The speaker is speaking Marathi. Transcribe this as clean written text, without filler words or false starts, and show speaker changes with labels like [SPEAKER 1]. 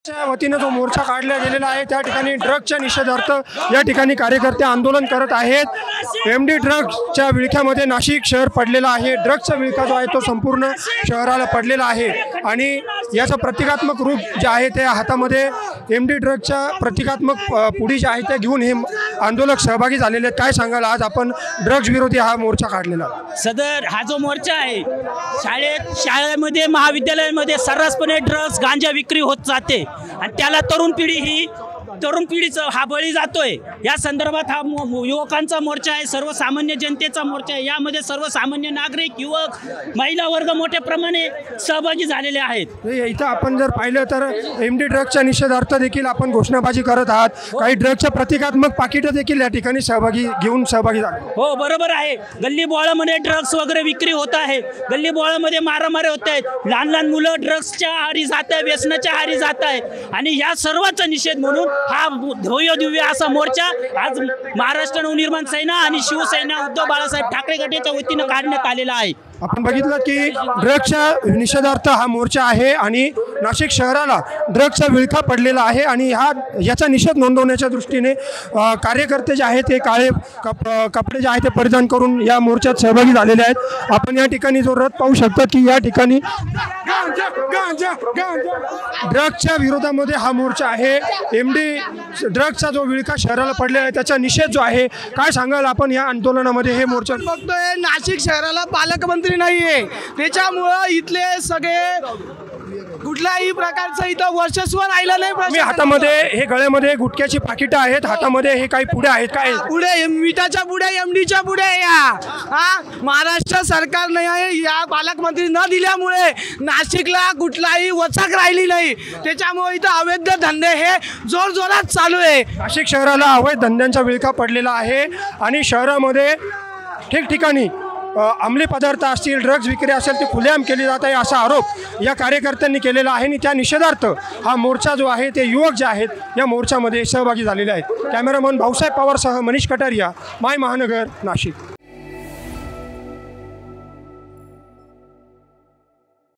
[SPEAKER 1] च्या वतीने जो मोर्चा काढला गेलेला आहे त्या ठिकाणी ड्रग्सच्या निषेधार्थ या ठिकाणी कार्यकर्ते आंदोलन करत आहेत। एमडी ड्रग्सच्या विळख्यामध्ये नाशिक शहर पडलेला आहे। ड्रग्सचा विळखा जो आहे तो संपूर्ण शहराला पडलेला आहे आणि याचं प्रतिकात्मक रूप जे आहे ते हातामध्ये एमडी ड्रग्सच्या प्रतिकात्मक पुडी जे आहे ते घेऊन हे आंदोलक सहभागी झालेले आहेत। काय सांगाल, आज आपण ड्रग्स विरोधी हा मोर्चा काढलेला
[SPEAKER 2] सदर हा जो मोर्चा आहे शाळेमध्ये महाविद्यालयामध्ये सर्रासपणे ड्रग्स गांजा विक्री होत जाते आणि त्याला तरुण पिढीचा हा बळी जातोय। या संदर्भात हा युवकांचा मोर्चा आहे, सर्वसामान्य जनतेचा मोर्चा आहे। यामध्ये सर्वसामान्य नागरिक, युवक, महिला वर्ग मोठ्या प्रमाणे सहभागी झालेले आहेत।
[SPEAKER 1] इथं आपण जर पाहिलं तर एमडी ड्रग्सच्या निषेधार्थ देखील आपण घोषणाबाजी करत आहात। काही ड्रग्सच्या प्रतिकात्मक पाकिटं देखील या ठिकाणी सहभागी झाले।
[SPEAKER 2] हो, बरोबर आहे। गल्ली बोळामध्ये ड्रग्स वगैरे विक्री होत आहे, गल्ली बोळामध्ये मारामारी होत आहेत, लहान लहान मुलं ड्रग्सच्या आहारी जात आहे, व्यसनाच्या आहारी जात आहे आणि या सर्वांचा निषेध म्हणून हा भव्य दिव्य असा मोर्चा आज महाराष्ट्र नवनिर्माण सेना आणि शिवसेना उद्धव बाळासाहेब ठाकरे गटाच्या वतीनं काढण्यात आलेला आहे।
[SPEAKER 1] आपण बघितलं की ड्रग्सच्या निषेधार्थ हा मोर्चा आहे आणि नाशिक शहराला ड्रग्सचा विळखा पडलेला आहे आणि याचा निषेध नोंदवण्याच्या दृष्टीने कार्यकर्ते जे आहेत ते काळे कपडे जे आहेत ते परिधान करून या मोर्चात सहभागी झालेले आहेत। आपण या ठिकाणी जो रथ पाहू शकता की या ठिकाणी ड्रग्सच्या विरोधामध्ये हा मोर्चा आहे। एमडी ड्रग्सचा जो विळखा शहराला पडलेला आहे त्याचा निषेध जो आहे, काय सांगाल आपण या आंदोलनामध्ये? हे मोर्चा
[SPEAKER 3] बघतोय नाशिक शहराला पालकमंत्री नाहीये, त्याच्यामुळं इथले सगळे कुठल्याही प्रकारचं इथं वर्चस्व राहिलं नाही।
[SPEAKER 1] हातामध्ये हे गळ्यामध्ये गुटख्याची पाकिटं आहेत, हातामध्ये हे काही पुढे आहेत, काय
[SPEAKER 3] पुढे मिठाच्या पुढे एमडीच्या पुढे महाराष्ट्र सरकारने या पालकमंत्री न दिल्यामुळे नाशिकला कुठलाही वचक राहिली नाही, त्याच्यामुळे इथं अवैध धंदे हे जोरजोरात चालू आहे।
[SPEAKER 1] नाशिक शहराला अवैध धंद्यांचा विळखा पडलेला आहे आणि शहरामध्ये ठिकठिकाणी अंमली पदार्थ असतील, ड्रग्ज विक्री असेल ती खुलेआम केली जात आहे असा आरोप या कार्यकर्त्यांनी केलेला आहे आणि त्या निषेधार्थ हा मोर्चा जो आहे ते युवक जे आहेत या मोर्चामध्ये सहभागी झालेले आहेत। कॅमेरामन भाऊसाहेब पवारसह मनीष कटारिया, माय महानगर, नाशिक।